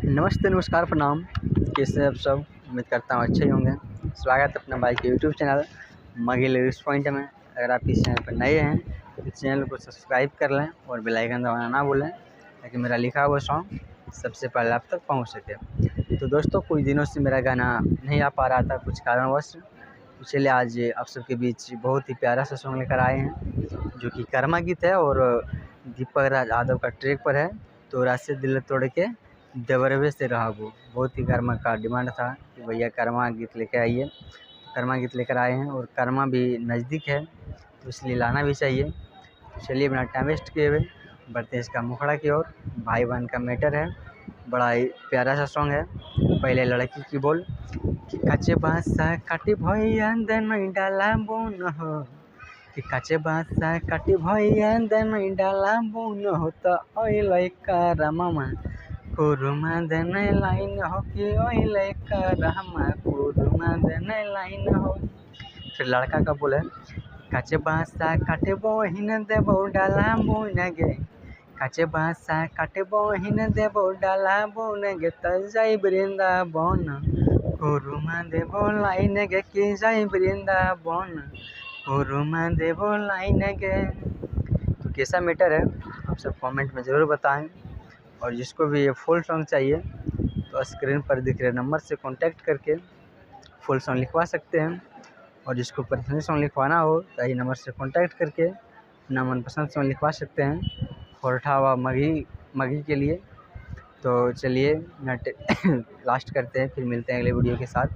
नमस्ते, नमस्कार, प्रणाम। कैसे हैं आप सब? उम्मीद करता हूँ अच्छे ही होंगे। स्वागत है अपना भाई के यूट्यूब चैनल मगी लिरिक्स पॉइंट में। अगर आप इस चैनल पर नए हैं तो चैनल को सब्सक्राइब कर लें और बेल आइकन दबाना ना भूलें, ताकि मेरा लिखा हुआ सॉन्ग सबसे पहले आप तक पहुँच सके। तो दोस्तों, कुछ दिनों से मेरा गाना नहीं आ पा रहा था कुछ कारणवश, इसलिए आज आप सबके बीच बहुत ही प्यारा सा सॉन्ग लेकर आए हैं, जो कि कर्मा गीत है और दीपक राज यादव का ट्रैक पर है। तो रात से दिल तोड़ के देवरवे से रहा वो, बहुत ही कर्मा का डिमांड था कि भैया कर्मा गीत लेकर आइए। कर्मा गीत लेकर आए हैं और कर्मा भी नज़दीक है, तो इसलिए लाना भी चाहिए। तो चलिए बिना टाइम वेस्ट किए हुए बढ़ते हैं इसका मुखड़ा की ओर। भाई बहन का मैटर है, बड़ा ही प्यारा सा सॉन्ग है। पहले लड़की की बोल कि कच्चे बाँस काटी भैया देन डाला बोन हो, कि कच्चे बाँस काटी भैया देन डाला बोन हो, तो ओइले कर्मा कुरुमा देने लाइन हो, कि ओइले कर्मा कुरुमा देने लाइन हो। फिर लड़का का बोले कच्चे बाँस काटे बहिन देबो डाला बोन गे, कच्चे बाँस काटे बहिन देबो डाला बोन गे, त जाई वृंदावन कुरुमा देबो लाइन गे, कि जाई वृंदावन कुरुमा देबो लाइन गे। तो कैसा मैटर है आप सब कमेंट में ज़रूर बताएं। और जिसको भी ये फुल सॉन्ग चाहिए तो स्क्रीन पर दिख रहे नंबर से कांटेक्ट करके फुल सॉन्ग लिखवा सकते हैं। और जिसको पर्सनली सॉन्ग लिखवाना हो तो यही नंबर से कांटेक्ट करके अपना मनपसंद सॉन्ग लिखवा सकते हैं खोरठा व मगी के लिए। तो चलिए लास्ट करते हैं, फिर मिलते हैं अगले वीडियो के साथ।